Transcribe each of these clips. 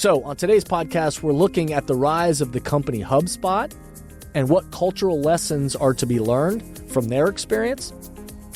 So on today's podcast, we're looking at the rise of the company HubSpot and what cultural lessons are to be learned from their experience.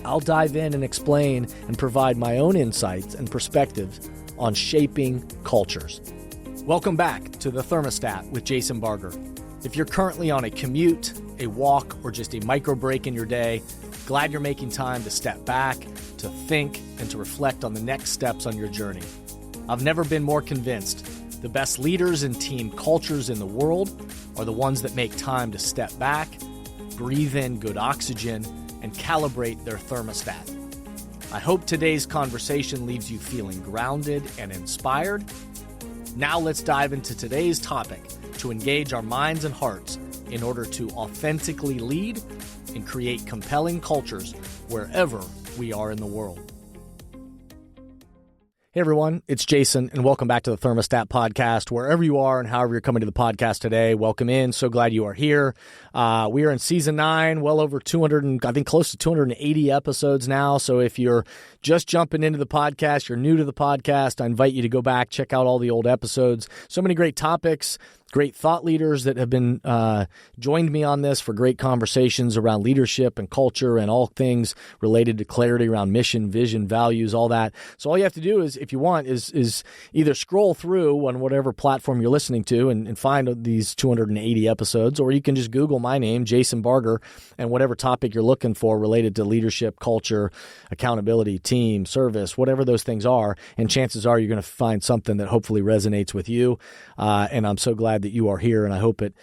I'll dive in and explain and provide my own insights and perspectives on shaping cultures. Welcome back to the Thermostat with Jason Barger. If you're currently on a commute, a walk, or just a micro break in your day, glad you're making time to step back, to think, and to reflect on the next steps on your journey. I've never been more convinced the best leaders and team cultures in the world are the ones that make time to step back, breathe in good oxygen, and calibrate their thermostat. I hope today's conversation leaves you feeling grounded and inspired. Now let's dive into today's topic to engage our minds and hearts in order to authentically lead and create compelling cultures wherever we are in the world. Hey everyone, it's Jason, and welcome back to the Thermostat Podcast. Wherever you are and however you're coming to the podcast today, welcome in. So glad you are here. We are in Season 9, well over 200, I think close to 280 episodes now. So if you're just jumping into the podcast, you're new to the podcast, I invite you to go back, check out all the old episodes. So many great topics. Great thought leaders that have been joined me on this for great conversations around leadership and culture and all things related to clarity around mission, vision, values, all that. So all you have to do is, if you want, is either scroll through on whatever platform you're listening to and find these 280 episodes, or you can just Google my name, Jason Barger, and whatever topic you're looking for related to leadership, culture, accountability, team, service, whatever those things are. And chances are you're going to find something that hopefully resonates with you. And I'm so glad that you are here, and I hope it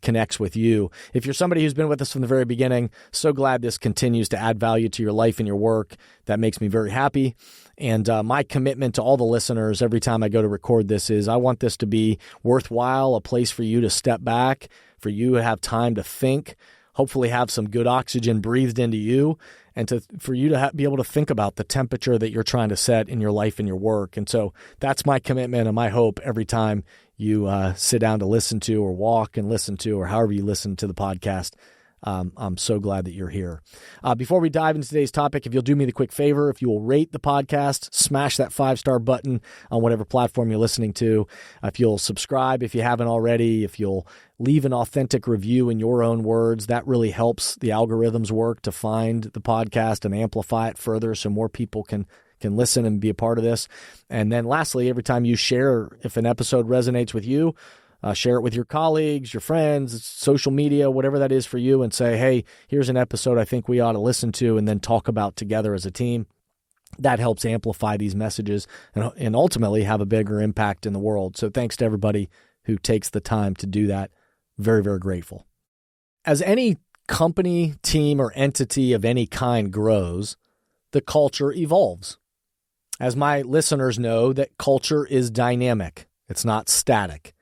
connects with you. If you're somebody who's been with us from the very beginning, so glad this continues to add value to your life and your work. That makes me very happy. And my commitment to all the listeners every time I go to record this is I want this to be worthwhile, a place for you to step back, for you to have time to think, hopefully have some good oxygen breathed into you, and for you to be able to think about the temperature that you're trying to set in your life and your work. And so that's my commitment and my hope every time you sit down to listen to or walk and listen to or however you listen to the podcast. I'm so glad that you're here. Before we dive into today's topic, if you'll do me the quick favor, if you will rate the podcast, smash that 5-star button on whatever platform you're listening to. If you'll subscribe if you haven't already, if you'll leave an authentic review in your own words, that really helps the algorithms work to find the podcast and amplify it further so more people can listen and be a part of this. And then lastly, every time you share, if an episode resonates with you, share it with your colleagues, your friends, social media, whatever that is for you, and say, hey, here's an episode I think we ought to listen to, and then talk about together as a team. That helps amplify these messages and ultimately have a bigger impact in the world. So thanks to everybody who takes the time to do that. Very, very grateful. As any company, team, or entity of any kind grows, the culture evolves. As my listeners know, that culture is dynamic. It's not static.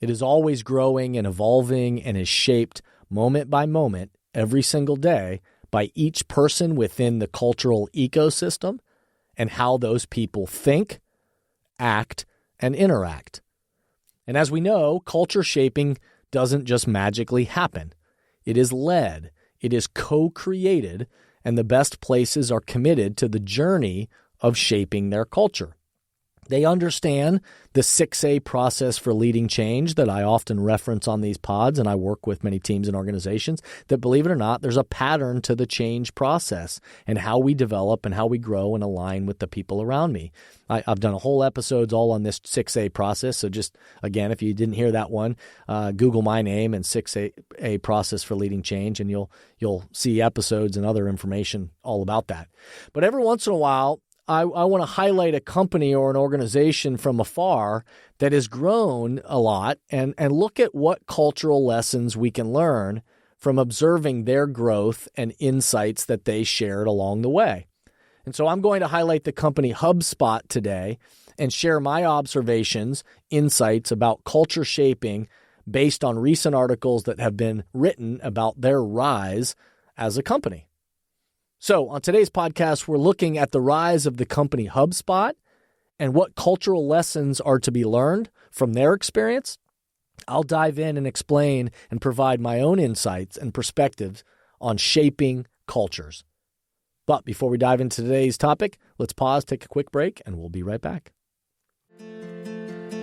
It is always growing and evolving and is shaped moment by moment every single day by each person within the cultural ecosystem and how those people think, act, and interact. And as we know, culture shaping doesn't just magically happen. It is led, it is co-created, and the best places are committed to the journey of shaping their culture. They understand the 6A process for leading change that I often reference on these pods, and I work with many teams and organizations that, believe it or not, there's a pattern to the change process and how we develop and how we grow and align with the people around me. I've done a whole episodes all on this 6A process. So just, again, if you didn't hear that one, Google my name and 6A process for leading change, and you'll see episodes and other information all about that. But every once in a while, I want to highlight a company or an organization from afar that has grown a lot and look at what cultural lessons we can learn from observing their growth and insights that they shared along the way. And so I'm going to highlight the company HubSpot today and share my observations, insights about culture shaping based on recent articles that have been written about their rise as a company. So on today's podcast, we're looking at the rise of the company HubSpot and what cultural lessons are to be learned from their experience. I'll dive in and explain and provide my own insights and perspectives on shaping cultures. But before we dive into today's topic, let's pause, take a quick break, and we'll be right back.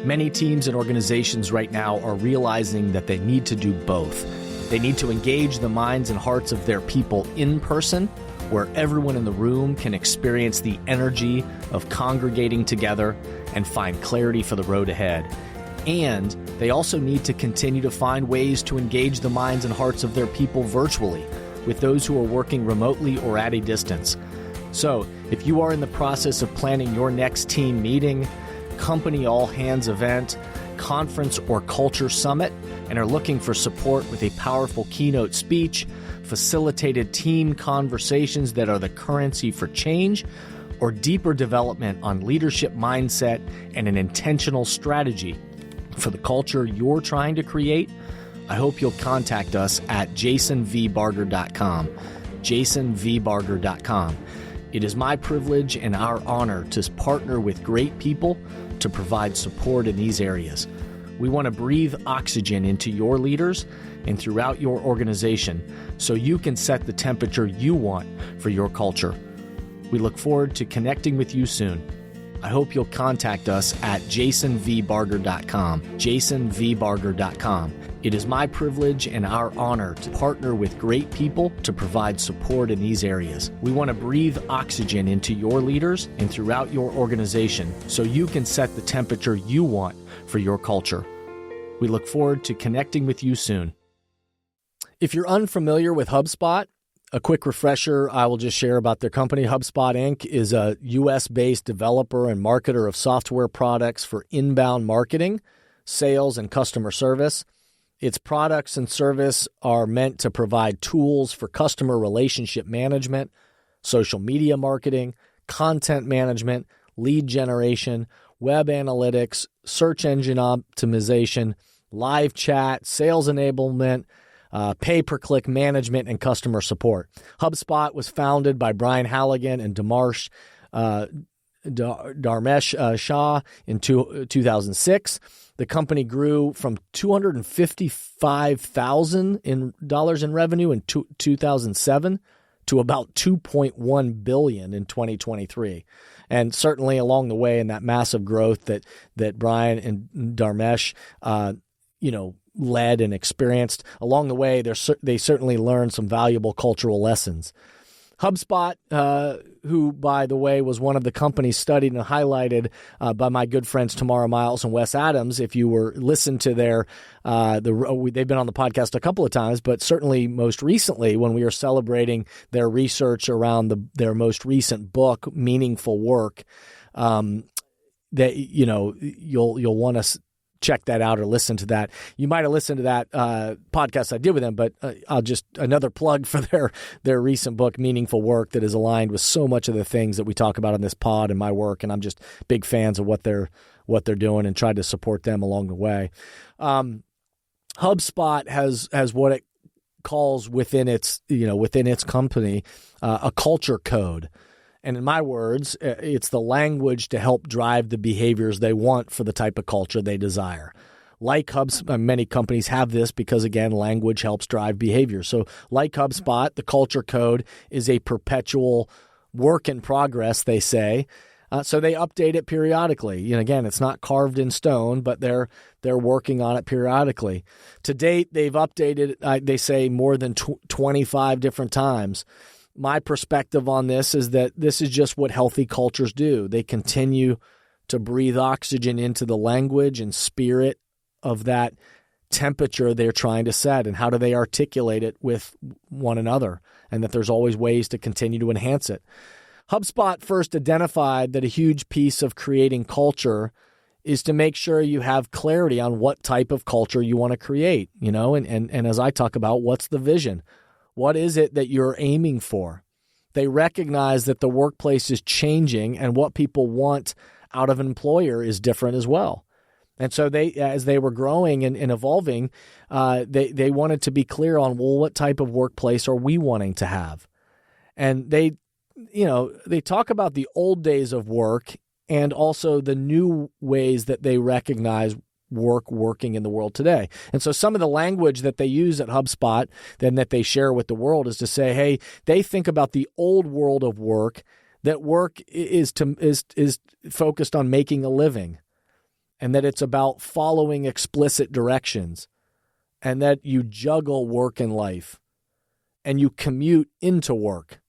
Many teams and organizations right now are realizing that they need to do both. They need to engage the minds and hearts of their people in person, where everyone in the room can experience the energy of congregating together and find clarity for the road ahead. And they also need to continue to find ways to engage the minds and hearts of their people virtually, with those who are working remotely or at a distance. So, if you are in the process of planning your next team meeting, company all-hands event, conference, or culture summit, and are looking for support with a powerful keynote speech, facilitated team conversations that are the currency for change, or deeper development on leadership mindset and an intentional strategy for the culture you're trying to create, I hope you'll contact us at jasonvbarger.com, jasonvbarger.com. It is my privilege and our honor to partner with great people to provide support in these areas. We want to breathe oxygen into your leaders and throughout your organization so you can set the temperature you want for your culture. We look forward to connecting with you soon. I hope you'll contact us at jasonvbarger.com, jasonvbarger.com. It is my privilege and our honor to partner with great people to provide support in these areas. We want to breathe oxygen into your leaders and throughout your organization so you can set the temperature you want for your culture. We look forward to connecting with you soon. If you're unfamiliar with HubSpot, a quick refresher I will just share about their company. HubSpot Inc. is a U.S.-based developer and marketer of software products for inbound marketing, sales, and customer service. Its products and service are meant to provide tools for customer relationship management, social media marketing, content management, lead generation, web analytics, search engine optimization, live chat, sales enablement, pay-per-click management, and customer support. HubSpot was founded by Brian Halligan and Dharmesh Shah in 2006. The company grew from $255,000 in revenue in 2007 to about $2.1 billion in 2023. And certainly along the way in that massive growth that Brian and Dharmesh, led and experienced, along the way, they certainly learned some valuable cultural lessons. HubSpot, who, by the way, was one of the companies studied and highlighted by my good friends Tamara Miles and Wes Adams. If you were listened to they've been on the podcast a couple of times, but certainly most recently when we were celebrating their research around their most recent book, Meaningful Work, that you'll want to check that out or listen to that. You might have listened to that podcast I did with them, but I'll just another plug for their recent book, Meaningful Work, that is aligned with so much of the things that we talk about on this pod and my work, and I'm just big fans of what they're doing and tried to support them along the way. HubSpot has what it calls within its company a culture code. And in my words, it's the language to help drive the behaviors they want for the type of culture they desire. Like HubSpot, many companies have this because, again, language helps drive behavior. So like HubSpot, the culture code is a perpetual work in progress, they say. So they update it periodically. Again, it's not carved in stone, but they're working on it periodically. To date, they've updated it, they say, more than 25 different times. My perspective on this is that this is just what healthy cultures do. They continue to breathe oxygen into the language and spirit of that temperature they're trying to set, and how do they articulate it with one another, and that there's always ways to continue to enhance it. HubSpot first identified that a huge piece of creating culture is to make sure you have clarity on what type of culture you want to create, and as I talk about, what's the vision? What is it that you're aiming for? They recognize that the workplace is changing and what people want out of an employer is different as well. And so as they were growing and evolving, they wanted to be clear on, what type of workplace are we wanting to have? And they talk about the old days of work and also the new ways that they recognize working in the world today. And so some of the language that they use at HubSpot then that they share with the world is to say, hey, they think about the old world of work, that work is focused on making a living. and that it's about following explicit directions, and that you juggle work and life, and you commute into work,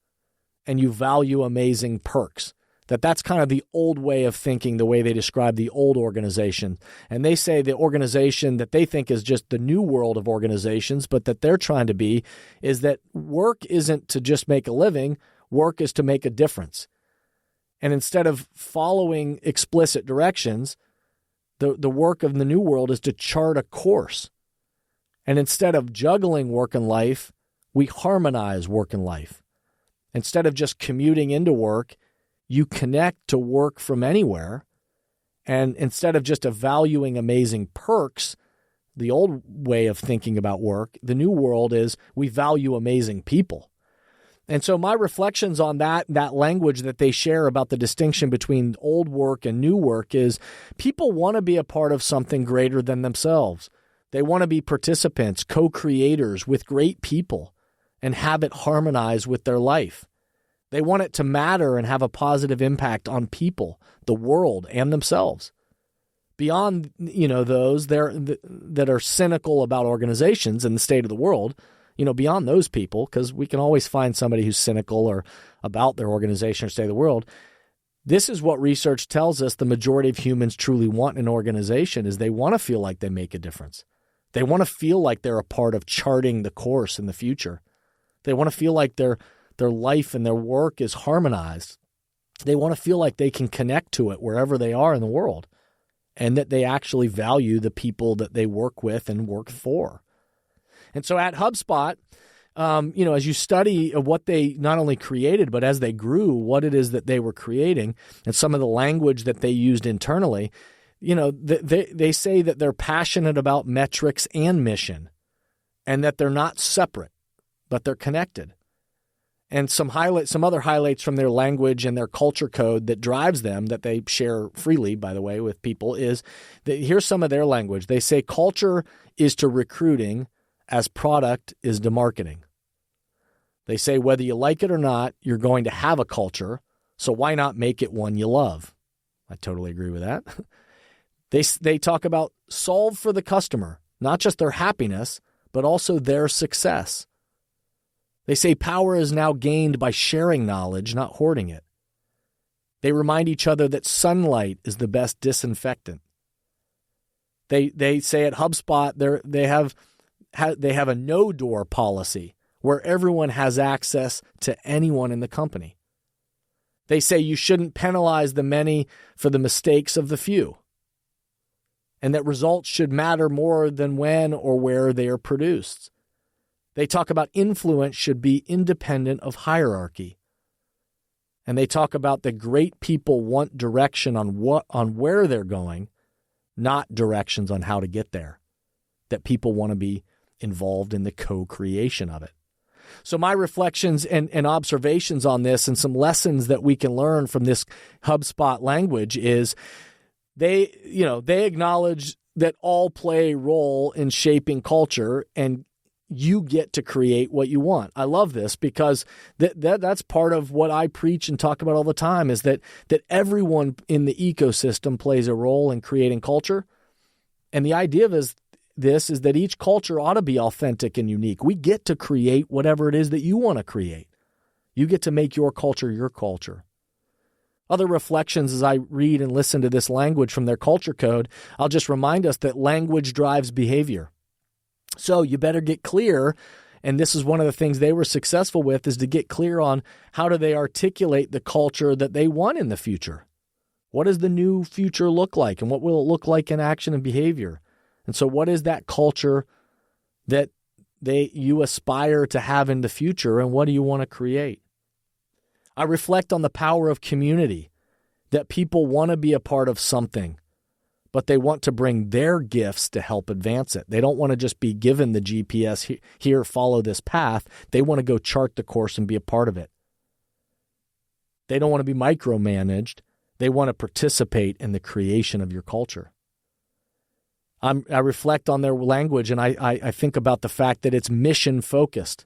and you value amazing perks. That's kind of the old way of thinking, the way they describe the old organization. And they say the organization that they think is just the new world of organizations, but that they're trying to be, is that work isn't to just make a living, work is to make a difference. And instead of following explicit directions, the work of the new world is to chart a course. And instead of juggling work and life, we harmonize work and life. Instead of just commuting into work, you connect to work from anywhere. And instead of just valuing amazing perks, the old way of thinking about work, the new world is we value amazing people. And so my reflections on that language that they share about the distinction between old work and new work is people want to be a part of something greater than themselves. They want to be participants, co-creators with great people and have it harmonize with their life. They want it to matter and have a positive impact on people, the world, and themselves. Beyond, those that are cynical about organizations and the state of the world, beyond those people, because we can always find somebody who's cynical or about their organization or state of the world. This is what research tells us the majority of humans truly want in an organization is they want to feel like they make a difference. They want to feel like they're a part of charting the course in the future. They want to feel like their life and their work is harmonized. They want to feel like they can connect to it wherever they are in the world, and that they actually value the people that they work with and work for. And so at HubSpot, as you study what they not only created, but as they grew, what it is that they were creating and some of the language that they used internally, they say that they're passionate about metrics and mission and that they're not separate, but they're connected. And some other highlights from their language and their culture code that drives them, that they share freely, by the way, with people, is that here's some of their language. They say culture is to recruiting as product is to marketing. They say whether you like it or not, you're going to have a culture, so why not make it one you love? I totally agree with that. They talk about solve for the customer, not just their happiness, but also their success. They say power is now gained by sharing knowledge, not hoarding it. They remind each other that sunlight is the best disinfectant. They say at HubSpot they have a no-door policy where everyone has access to anyone in the company. They say you shouldn't penalize the many for the mistakes of the few, and that results should matter more than when or where they are produced. They talk about influence should be independent of hierarchy. And they talk about the great people want direction on where they're going, not directions on how to get there. That people want to be involved in the co-creation of it. So my reflections and observations on this and some lessons that we can learn from this HubSpot language is they acknowledge that all play a role in shaping culture and you get to create what you want. I love this because that's part of what I preach and talk about all the time is that everyone in the ecosystem plays a role in creating culture. And the idea is that each culture ought to be authentic and unique. We get to create whatever it is that you want to create. You get to make your culture your culture. Other reflections as I read and listen to this language from their culture code, I'll just remind us that language drives behavior. So you better get clear, and this is one of the things they were successful with, is to get clear on how do they articulate the culture that they want in the future. What does the new future look like, and what will it look like in action and behavior? And so what is that culture that you aspire to have in the future, and what do you want to create? I reflect on the power of community, that people want to be a part of something, but they want to bring their gifts to help advance it. They don't want to just be given the GPS, here, follow this path. They want to go chart the course and be a part of it. They don't want to be micromanaged. They want to participate in the creation of your culture. I reflect on their language, and I think about the fact that it's mission-focused.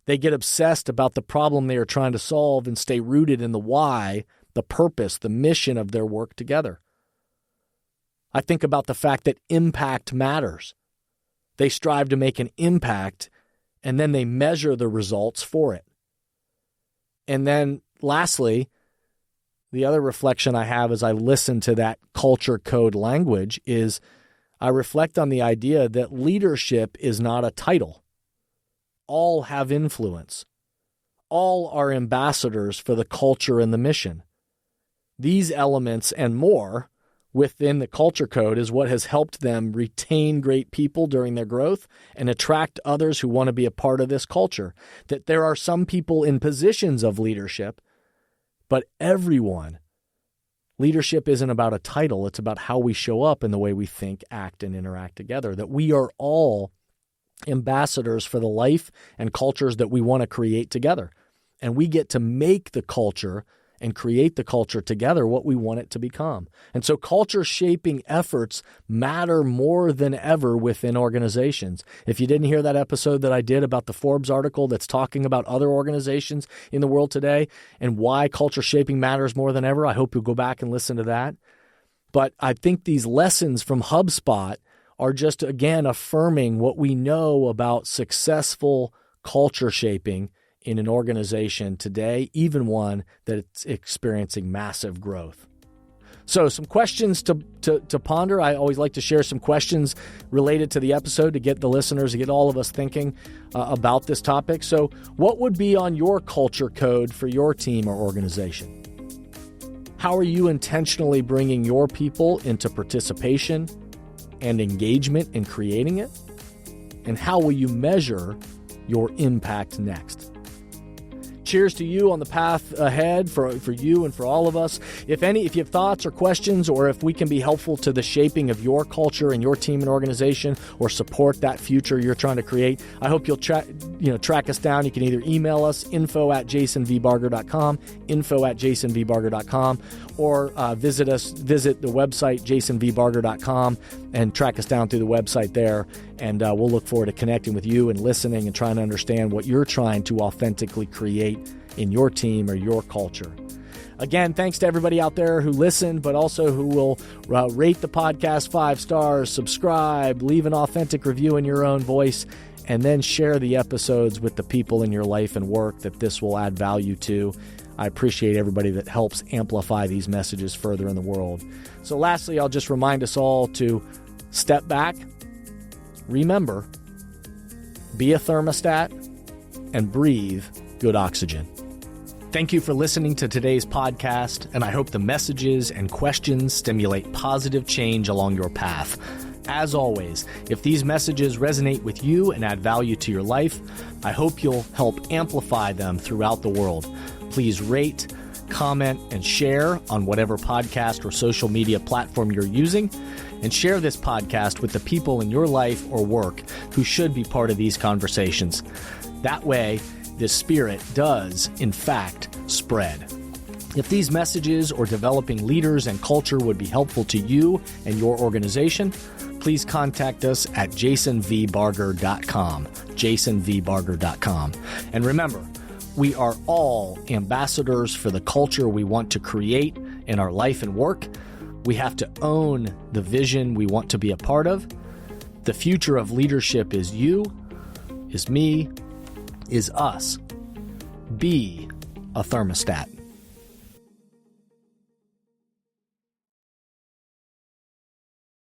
They get obsessed about the problem they are trying to solve and stay rooted in the why, the purpose, the mission of their work together. I think about the fact that impact matters. They strive to make an impact, and then they measure the results for it. And then lastly, the other reflection I have as I listen to that culture code language is I reflect on the idea that leadership is not a title. All have influence. All are ambassadors for the culture and the mission. These elements and more within the culture code is what has helped them retain great people during their growth and attract others who want to be a part of this culture. That there are some people in positions of leadership, but leadership isn't about a title. It's about how we show up and the way we think, act, and interact together. That we are all ambassadors for the life and cultures that we want to create together. And we get to make the culture and create the culture together what we want it to become. And so culture shaping efforts matter more than ever within organizations. If you didn't hear that episode that I did about the Forbes article that's talking about other organizations in the world today and why culture shaping matters more than ever, I hope you'll go back and listen to that. But I think these lessons from HubSpot are just, again, affirming what we know about successful culture shaping in an organization today, even one that's experiencing massive growth. So some questions to ponder. I always like to share some questions related to the episode to get the listeners, to get all of us thinking about this topic. So what would be on your culture code for your team or organization? How are you intentionally bringing your people into participation and engagement in creating it? And how will you measure your impact next? Cheers to you on the path ahead for you and for all of us. If you have thoughts or questions, or if we can be helpful to the shaping of your culture and your team and organization, or support that future you're trying to create, I hope you'll track us down. You can either email us info@jasonvbarger.com, info@jasonvbarger.com, or visit the website jasonvbarger.com and track us down through the website there. And we'll look forward to connecting with you and listening and trying to understand what you're trying to authentically create in your team or your culture. Again, thanks to everybody out there who listened, but also who will rate the podcast 5 stars, subscribe, leave an authentic review in your own voice, and then share the episodes with the people in your life and work that this will add value to. I appreciate everybody that helps amplify these messages further in the world. So lastly, I'll just remind us all to step back, remember, be a thermostat, and breathe good oxygen. Thank you for listening to today's podcast, and I hope the messages and questions stimulate positive change along your path. As always, if these messages resonate with you and add value to your life, I hope you'll help amplify them throughout the world. Please rate, comment, and share on whatever podcast or social media platform you're using, and share this podcast with the people in your life or work who should be part of these conversations. That way, this spirit does, in fact, spread. If these messages or developing leaders and culture would be helpful to you and your organization, please contact us at jasonvbarger.com, jasonvbarger.com. And remember, we are all ambassadors for the culture we want to create in our life and work. We have to own the vision we want to be a part of. The future of leadership is you, is me, is us. Be a thermostat.